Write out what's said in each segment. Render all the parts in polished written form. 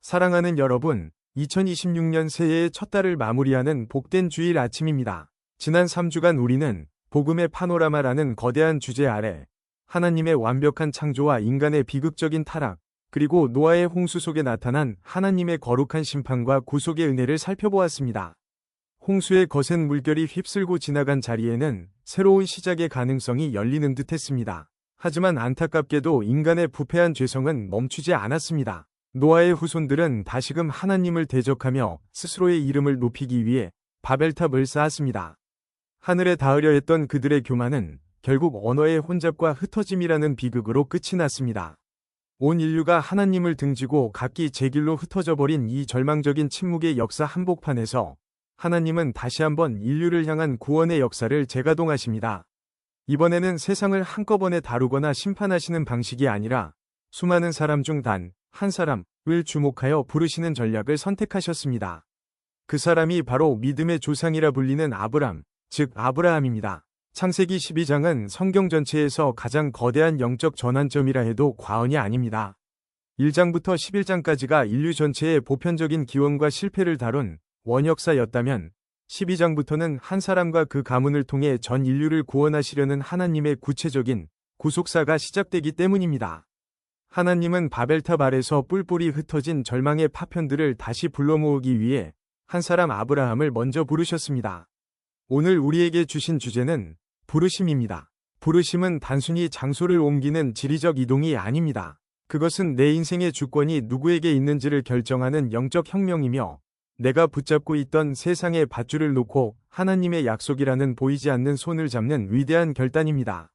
사랑하는 여러분, 2026년 새해의 첫 달을 마무리하는 복된 주일 아침입니다. 지난 3주간 우리는 복음의 파노라마라는 거대한 주제 아래 하나님의 완벽한 창조와 인간의 비극적인 타락, 그리고 노아의 홍수 속에 나타난 하나님의 거룩한 심판과 구속의 은혜를 살펴보았습니다. 홍수의 거센 물결이 휩쓸고 지나간 자리에는 새로운 시작의 가능성이 열리는 듯했습니다. 하지만 안타깝게도 인간의 부패한 죄성은 멈추지 않았습니다. 노아의 후손들은 다시금 하나님을 대적하며 스스로의 이름을 높이기 위해 바벨탑을 쌓았습니다. 하늘에 닿으려 했던 그들의 교만은 결국 언어의 혼잡과 흩어짐이라는 비극으로 끝이 났습니다. 온 인류가 하나님을 등지고 각기 제 길로 흩어져 버린 이 절망적인 침묵의 역사 한복판에서 하나님은 다시 한번 인류를 향한 구원의 역사를 재가동하십니다. 이번에는 세상을 한꺼번에 다루거나 심판하시는 방식이 아니라 수많은 사람 중 단 한 사람을 주목하여 부르시는 전략을 선택하셨습니다. 그 사람이 바로 믿음의 조상이라 불리는 아브람, 즉 아브라함입니다. 창세기 12장은 성경 전체에서 가장 거대한 영적 전환점이라 해도 과언이 아닙니다. 1장부터 11장까지가 인류 전체의 보편적인 기원과 실패를 다룬 원역사였다면 12장부터는 한 사람과 그 가문을 통해 전 인류를 구원하시려는 하나님의 구체적인 구속사가 시작되기 때문입니다. 하나님은 바벨탑 아래서 뿔뿔이 흩어진 절망의 파편들을 다시 불러 모으기 위해 한 사람 아브라함을 먼저 부르셨습니다. 오늘 우리에게 주신 주제는 부르심입니다. 부르심은 단순히 장소를 옮기는 지리적 이동이 아닙니다. 그것은 내 인생의 주권이 누구에게 있는지를 결정하는 영적 혁명이며 내가 붙잡고 있던 세상의 밧줄을 놓고 하나님의 약속이라는 보이지 않는 손을 잡는 위대한 결단입니다.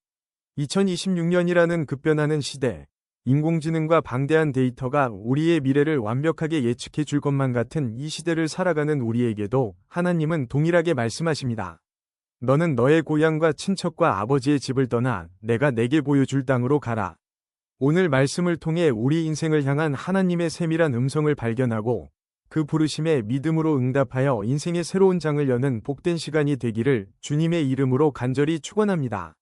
2026년이라는 급변하는 시대, 인공지능과 방대한 데이터가 우리의 미래를 완벽하게 예측해 줄 것만 같은 이 시대를 살아가는 우리에게도 하나님은 동일하게 말씀하십니다. 너는 너의 고향과 친척과 아버지의 집을 떠나 내가 내게 보여줄 땅으로 가라. 오늘 말씀을 통해 우리 인생을 향한 하나님의 세밀한 음성을 발견하고 그 부르심에 믿음으로 응답하여 인생의 새로운 장을 여는 복된 시간이 되기를 주님의 이름으로 간절히 축원합니다.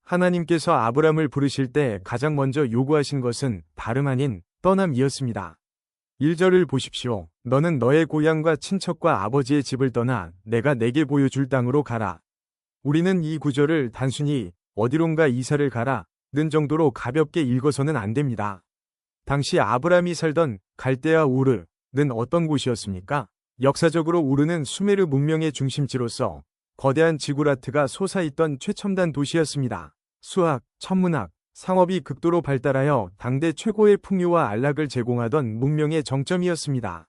하나님께서 아브람을 부르실 때 가장 먼저 요구하신 것은 다름 아닌 떠남이었습니다. 1절을 보십시오. 너는 너의 고향과 친척과 아버지의 집을 떠나 내가 내게 보여줄 땅으로 가라. 우리는 이 구절을 단순히 어디론가 이사를 가라는 정도로 가볍게 읽어서는 안 됩니다. 당시 아브람이 살던 갈대아 우르는 어떤 곳이었습니까? 역사적으로 우르는 수메르 문명의 중심지로서 거대한 지구라트가 솟아있던 최첨단 도시였습니다. 수학, 천문학, 상업이 극도로 발달하여 당대 최고의 풍요와 안락을 제공하던 문명의 정점이었습니다.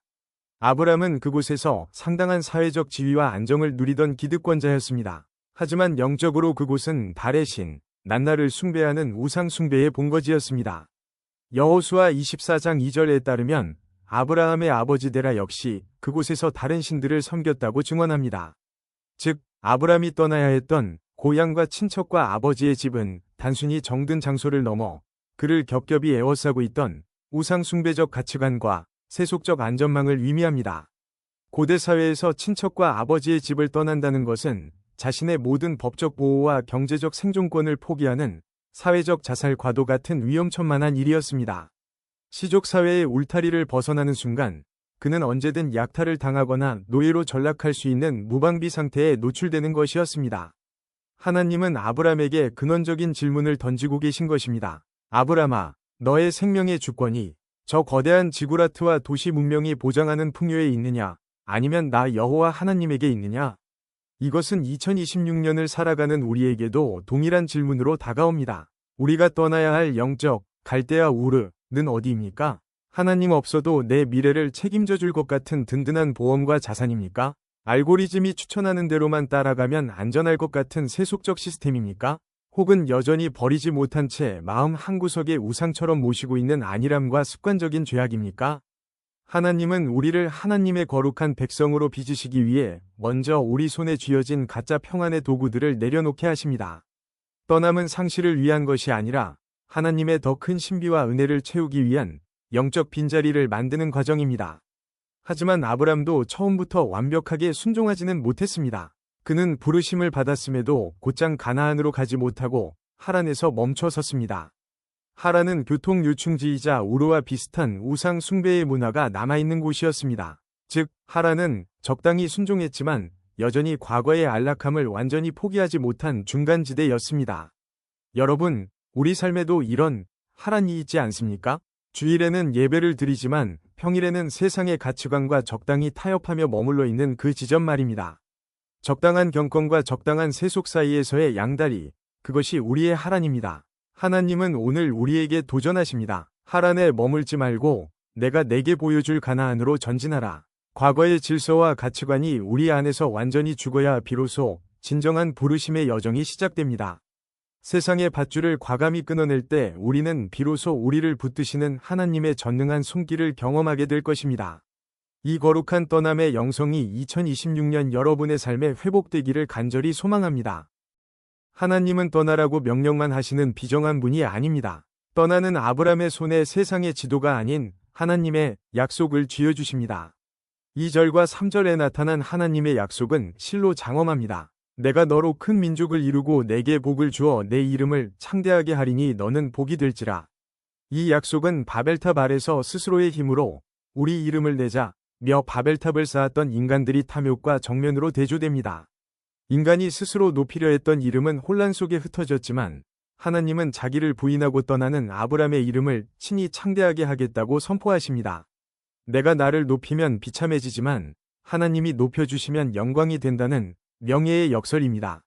아브람은 그곳에서 상당한 사회적 지위와 안정을 누리던 기득권자였습니다. 하지만 영적으로 그곳은 달의 신, 난나를 숭배하는 우상 숭배의 본거지였습니다. 여호수아 24장 2절에 따르면 아브라함의 아버지 데라 역시 그곳에서 다른 신들을 섬겼다고 증언합니다. 즉, 아브람이 떠나야 했던 고향과 친척과 아버지의 집은 단순히 정든 장소를 넘어 그를 겹겹이 에워싸고 있던 우상 숭배적 가치관과 세속적 안전망을 의미합니다. 고대 사회에서 친척과 아버지의 집을 떠난다는 것은 자신의 모든 법적 보호와 경제적 생존권을 포기하는 사회적 자살과도 같은 위험천만한 일이었습니다. 시족 사회의 울타리를 벗어나는 순간 그는 언제든 약탈을 당하거나 노예로 전락할 수 있는 무방비 상태에 노출되는 것이었습니다. 하나님은 아브람에게 근원적인 질문을 던지고 계신 것입니다. 아브람아, 너의 생명의 주권이 저 거대한 지구라트와 도시 문명이 보장하는 풍요에 있느냐, 아니면 나 여호와 하나님에게 있느냐? 이것은 2026년을 살아가는 우리에게도 동일한 질문으로 다가옵니다. 우리가 떠나야 할 영적 갈대아 우르는 어디입니까? 하나님 없어도 내 미래를 책임져 줄 것 같은 든든한 보험과 자산입니까? 알고리즘이 추천하는 대로만 따라가면 안전할 것 같은 세속적 시스템입니까? 혹은 여전히 버리지 못한 채 마음 한구석에 우상처럼 모시고 있는 안일함과 습관적인 죄악입니까? 하나님은 우리를 하나님의 거룩한 백성으로 빚으시기 위해 먼저 우리 손에 쥐어진 가짜 평안의 도구들을 내려놓게 하십니다. 떠남은 상실을 위한 것이 아니라 하나님의 더 큰 신비와 은혜를 채우기 위한 영적 빈자리를 만드는 과정입니다. 하지만 아브람도 처음부터 완벽하게 순종하지는 못했습니다. 그는 부르심을 받았음에도 곧장 가나안으로 가지 못하고 하란에서 멈춰 섰습니다. 하란은 교통요충지이자 우르와 비슷한 우상 숭배의 문화가 남아있는 곳이었습니다. 즉, 하란은 적당히 순종했지만 여전히 과거의 안락함을 완전히 포기하지 못한 중간지대였습니다. 여러분, 우리 삶에도 이런 하란이 있지 않습니까? 주일에는 예배를 드리지만 평일에는 세상의 가치관과 적당히 타협하며 머물러 있는 그 지점 말입니다. 적당한 경건과 적당한 세속 사이에서의 양다리, 그것이 우리의 하란입니다. 하나님은 오늘 우리에게 도전하십니다. 하란에 머물지 말고 내가 내게 보여줄 가나안으로 전진하라. 과거의 질서와 가치관이 우리 안에서 완전히 죽어야 비로소 진정한 부르심의 여정이 시작됩니다. 세상의 밧줄을 과감히 끊어낼 때 우리는 비로소 우리를 붙드시는 하나님의 전능한 손길을 경험하게 될 것입니다. 이 거룩한 떠남의 영성이 2026년 여러분의 삶에 회복되기를 간절히 소망합니다. 하나님은 떠나라고 명령만 하시는 비정한 분이 아닙니다. 떠나는 아브람의 손에 세상의 지도가 아닌 하나님의 약속을 쥐어주십니다. 2절과 3절에 나타난 하나님의 약속은 실로 장엄합니다. 내가 너로 큰 민족을 이루고 내게 복을 주어 내 이름을 창대하게 하리니 너는 복이 될지라. 이 약속은 바벨탑 아래서 스스로의 힘으로 우리 이름을 내자 며 바벨탑을 쌓았던 인간들이 탐욕과 정면으로 대조됩니다. 인간이 스스로 높이려 했던 이름은 혼란 속에 흩어졌지만 하나님은 자기를 부인하고 떠나는 아브람의 이름을 친히 창대하게 하겠다고 선포하십니다. 내가 나를 높이면 비참해지지만 하나님이 높여주시면 영광이 된다는 명예의 역설입니다.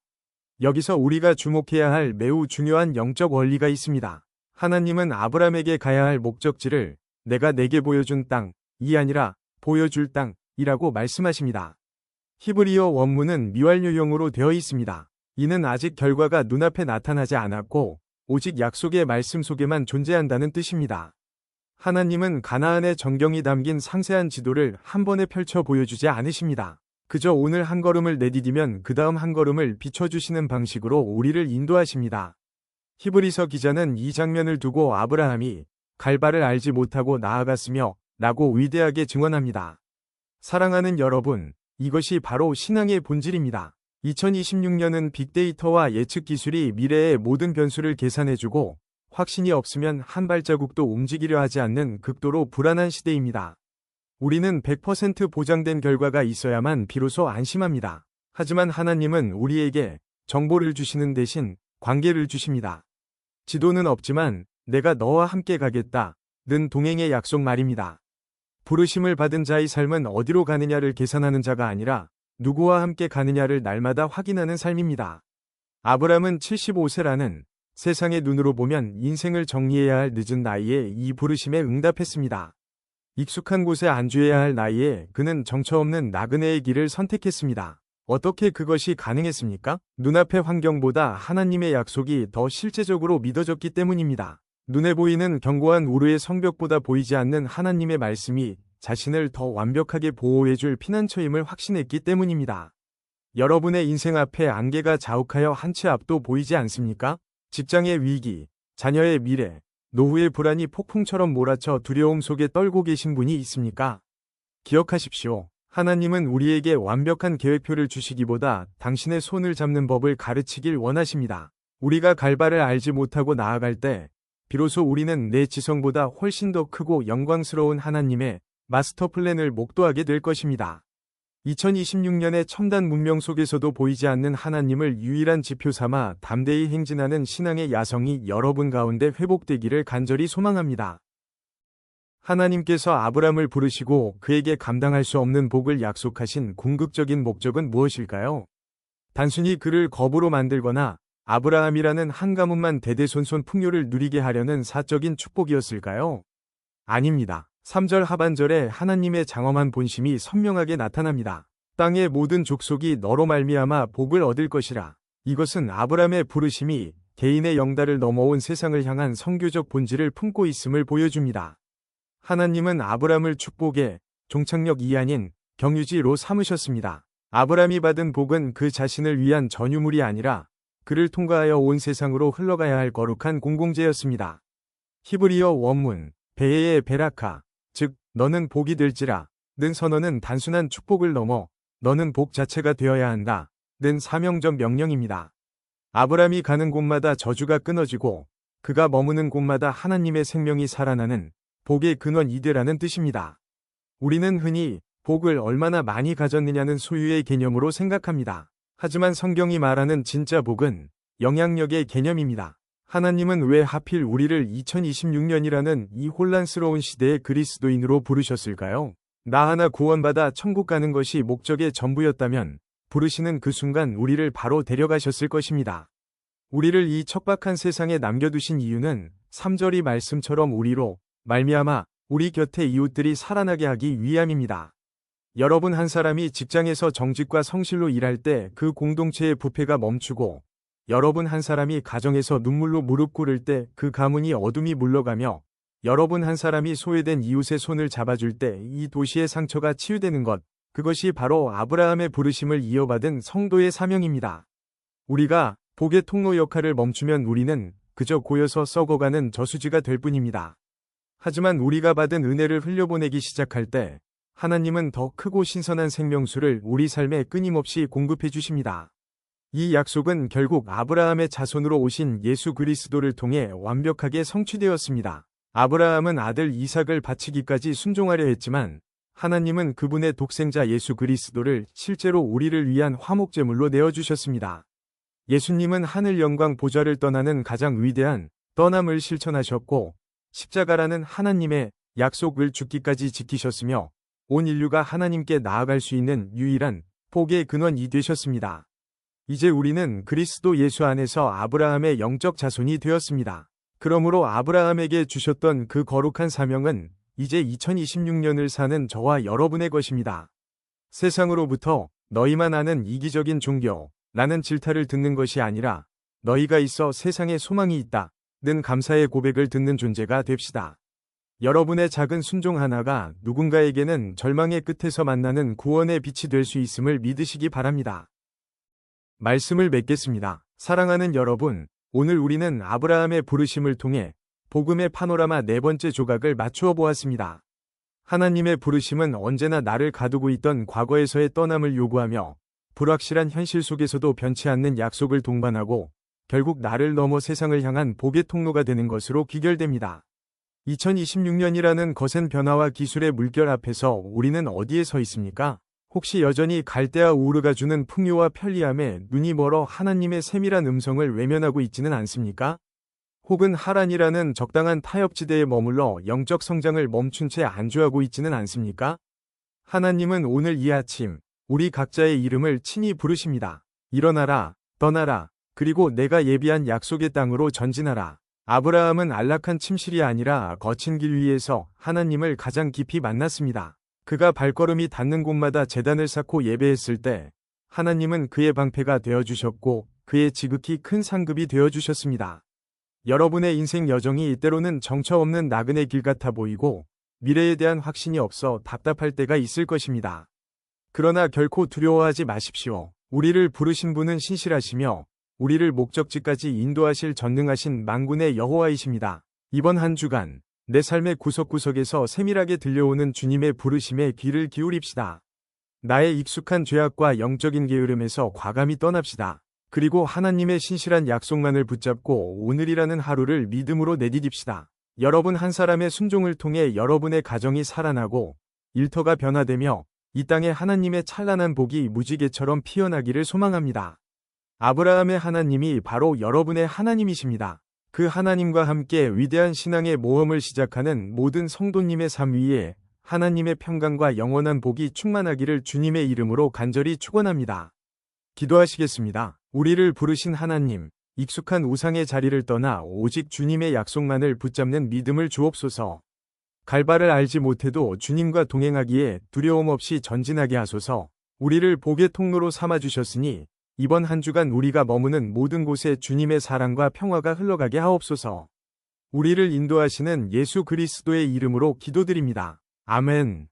여기서 우리가 주목해야 할 매우 중요한 영적 원리가 있습니다. 하나님은 아브람에게 가야 할 목적지를 내가 내게 보여준 땅이 아니라 보여줄 땅이라고 말씀하십니다. 히브리어 원문은 미완료형으로 되어 있습니다. 이는 아직 결과가 눈앞에 나타나지 않았고 오직 약속의 말씀 속에만 존재한다는 뜻입니다. 하나님은 가나안의 전경이 담긴 상세한 지도를 한 번에 펼쳐 보여주지 않으십니다. 그저 오늘 한 걸음을 내디디면 그 다음 한 걸음을 비춰주시는 방식으로 우리를 인도하십니다. 히브리서 기자는 이 장면을 두고 아브라함이 갈 바를 알지 못하고 나아갔으며 라고 위대하게 증언합니다. 사랑하는 여러분, 이것이 바로 신앙의 본질입니다. 2026년은 빅데이터와 예측 기술이 미래의 모든 변수를 계산해주고 확신이 없으면 한 발자국도 움직이려 하지 않는 극도로 불안한 시대입니다. 우리는 100% 보장된 결과가 있어야만 비로소 안심합니다. 하지만 하나님은 우리에게 정보를 주시는 대신 관계를 주십니다. 지도는 없지만 내가 너와 함께 가겠다 는 동행의 약속 말입니다. 부르심을 받은 자의 삶은 어디로 가느냐를 계산하는 자가 아니라 누구와 함께 가느냐를 날마다 확인하는 삶입니다. 아브람은 75세라는 세상의 눈으로 보면 인생을 정리해야 할 늦은 나이에 이 부르심에 응답했습니다. 익숙한 곳에 안주해야 할 나이에 그는 정처 없는 나그네의 길을 선택했습니다. 어떻게 그것이 가능했습니까? 눈앞의 환경보다 하나님의 약속이 더 실제적으로 믿어졌기 때문입니다. 눈에 보이는 견고한 우르의 성벽보다 보이지 않는 하나님의 말씀이 자신을 더 완벽하게 보호해줄 피난처임을 확신했기 때문입니다. 여러분의 인생 앞에 안개가 자욱하여 한 치 앞도 보이지 않습니까? 직장의 위기, 자녀의 미래, 노후의 불안이 폭풍처럼 몰아쳐 두려움 속에 떨고 계신 분이 있습니까? 기억하십시오. 하나님은 우리에게 완벽한 계획표를 주시기보다 당신의 손을 잡는 법을 가르치길 원하십니다. 우리가 갈 바를 알지 못하고 나아갈 때 비로소 우리는 내 지성보다 훨씬 더 크고 영광스러운 하나님의 마스터 플랜을 목도하게 될 것입니다. 2026년의 첨단 문명 속에서도 보이지 않는 하나님을 유일한 지표 삼아 담대히 행진하는 신앙의 야성이 여러분 가운데 회복되기를 간절히 소망합니다. 하나님께서 아브람을 부르시고 그에게 감당할 수 없는 복을 약속하신 궁극적인 목적은 무엇일까요? 단순히 그를 거부로 만들거나 아브라함이라는 한 가문만 대대손손 풍요를 누리게 하려는 사적인 축복이었을까요? 아닙니다. 3절 하반절에 하나님의 장엄한 본심이 선명하게 나타납니다. 땅의 모든 족속이 너로 말미암아 복을 얻을 것이라. 이것은 아브람의 부르심이 개인의 영달을 넘어온 세상을 향한 선교적 본질을 품고 있음을 보여줍니다. 하나님은 아브람을 축복의 종착역이 아닌 경유지로 삼으셨습니다. 아브람이 받은 복은 그 자신을 위한 전유물이 아니라 그를 통과하여 온 세상으로 흘러가야 할 거룩한 공공재였습니다. 히브리어 원문 베의 베라카, 즉 너는 복이 될지라 는 선언은 단순한 축복을 넘어 너는 복 자체가 되어야 한다 는 사명적 명령입니다. 아브람이 가는 곳마다 저주가 끊어지고 그가 머무는 곳마다 하나님의 생명이 살아나는 복의 근원이되라는 뜻입니다. 우리는 흔히 복을 얼마나 많이 가졌느냐는 소유의 개념으로 생각합니다. 하지만 성경이 말하는 진짜 복은 영향력의 개념입니다. 하나님은 왜 하필 우리를 2026년이라는 이 혼란스러운 시대의 그리스도인으로 부르셨을까요? 나 하나 구원받아 천국 가는 것이 목적의 전부였다면 부르시는 그 순간 우리를 바로 데려가셨을 것입니다. 우리를 이 척박한 세상에 남겨두신 이유는 3절이 말씀처럼 우리로 말미암아 우리 곁에 이웃들이 살아나게 하기 위함입니다. 여러분 한 사람이 직장에서 정직과 성실로 일할 때 그 공동체의 부패가 멈추고 여러분 한 사람이 가정에서 눈물로 무릎 꿇을 때 그 가문이 어둠이 물러가며 여러분 한 사람이 소외된 이웃의 손을 잡아줄 때 이 도시의 상처가 치유되는 것, 그것이 바로 아브라함의 부르심을 이어받은 성도의 사명입니다. 우리가 복의 통로 역할을 멈추면 우리는 그저 고여서 썩어가는 저수지가 될 뿐입니다. 하지만 우리가 받은 은혜를 흘려보내기 시작할 때 하나님은 더 크고 신선한 생명수를 우리 삶에 끊임없이 공급해 주십니다. 이 약속은 결국 아브라함의 자손으로 오신 예수 그리스도를 통해 완벽하게 성취되었습니다. 아브라함은 아들 이삭을 바치기까지 순종하려 했지만 하나님은 그분의 독생자 예수 그리스도를 실제로 우리를 위한 화목제물로 내어주셨습니다. 예수님은 하늘 영광 보좌를 떠나는 가장 위대한 떠남을 실천하셨고 십자가라는 하나님의 약속을 죽기까지 지키셨으며 온 인류가 하나님께 나아갈 수 있는 유일한 복의 근원이 되셨습니다. 이제 우리는 그리스도 예수 안에서 아브라함의 영적 자손이 되었습니다. 그러므로 아브라함에게 주셨던 그 거룩한 사명은 이제 2026년을 사는 저와 여러분의 것입니다. 세상으로부터 너희만 아는 이기적인 종교, 라는 질타를 듣는 것이 아니라 너희가 있어 세상에 소망이 있다, 는 감사의 고백을 듣는 존재가 됩시다. 여러분의 작은 순종 하나가 누군가에게는 절망의 끝에서 만나는 구원의 빛이 될 수 있음을 믿으시기 바랍니다. 말씀을 맺겠습니다. 사랑하는 여러분, 오늘 우리는 아브라함의 부르심을 통해 복음의 파노라마 네 번째 조각을 맞추어 보았습니다. 하나님의 부르심은 언제나 나를 가두고 있던 과거에서의 떠남을 요구하며 불확실한 현실 속에서도 변치 않는 약속을 동반하고 결국 나를 넘어 세상을 향한 복의 통로가 되는 것으로 귀결됩니다. 2026년이라는 거센 변화와 기술의 물결 앞에서 우리는 어디에 서 있습니까? 혹시 여전히 갈대아 우르가 주는 풍요와 편리함에 눈이 멀어 하나님의 세밀한 음성을 외면하고 있지는 않습니까? 혹은 하란이라는 적당한 타협지대에 머물러 영적 성장을 멈춘 채 안주하고 있지는 않습니까? 하나님은 오늘 이 아침 우리 각자의 이름을 친히 부르십니다. 일어나라, 떠나라, 그리고 내가 예비한 약속의 땅으로 전진하라. 아브라함은 안락한 침실이 아니라 거친 길 위에서 하나님을 가장 깊이 만났습니다. 그가 발걸음이 닿는 곳마다 제단을 쌓고 예배했을 때 하나님은 그의 방패가 되어주셨고 그의 지극히 큰 상급이 되어주셨습니다. 여러분의 인생 여정이 때로는 정처 없는 나그네 길 같아 보이고 미래에 대한 확신이 없어 답답할 때가 있을 것입니다. 그러나 결코 두려워하지 마십시오. 우리를 부르신 분은 신실하시며 우리를 목적지까지 인도하실 전능하신 만군의 여호와이십니다. 이번 한 주간 내 삶의 구석구석에서 세밀하게 들려오는 주님의 부르심에 귀를 기울입시다. 나의 익숙한 죄악과 영적인 게으름에서 과감히 떠납시다. 그리고 하나님의 신실한 약속만을 붙잡고 오늘이라는 하루를 믿음으로 내디딥시다. 여러분 한 사람의 순종을 통해 여러분의 가정이 살아나고 일터가 변화되며 이 땅에 하나님의 찬란한 복이 무지개처럼 피어나기를 소망합니다. 아브라함의 하나님이 바로 여러분의 하나님이십니다. 그 하나님과 함께 위대한 신앙의 모험을 시작하는 모든 성도님의 삶 위에 하나님의 평강과 영원한 복이 충만하기를 주님의 이름으로 간절히 축원합니다. 기도하시겠습니다. 우리를 부르신 하나님, 익숙한 우상의 자리를 떠나 오직 주님의 약속만을 붙잡는 믿음을 주옵소서. 갈바를 알지 못해도 주님과 동행하기에 두려움 없이 전진하게 하소서. 우리를 복의 통로로 삼아주셨으니 이번 한 주간 우리가 머무는 모든 곳에 주님의 사랑과 평화가 흘러가게 하옵소서. 우리를 인도하시는 예수 그리스도의 이름으로 기도드립니다. 아멘.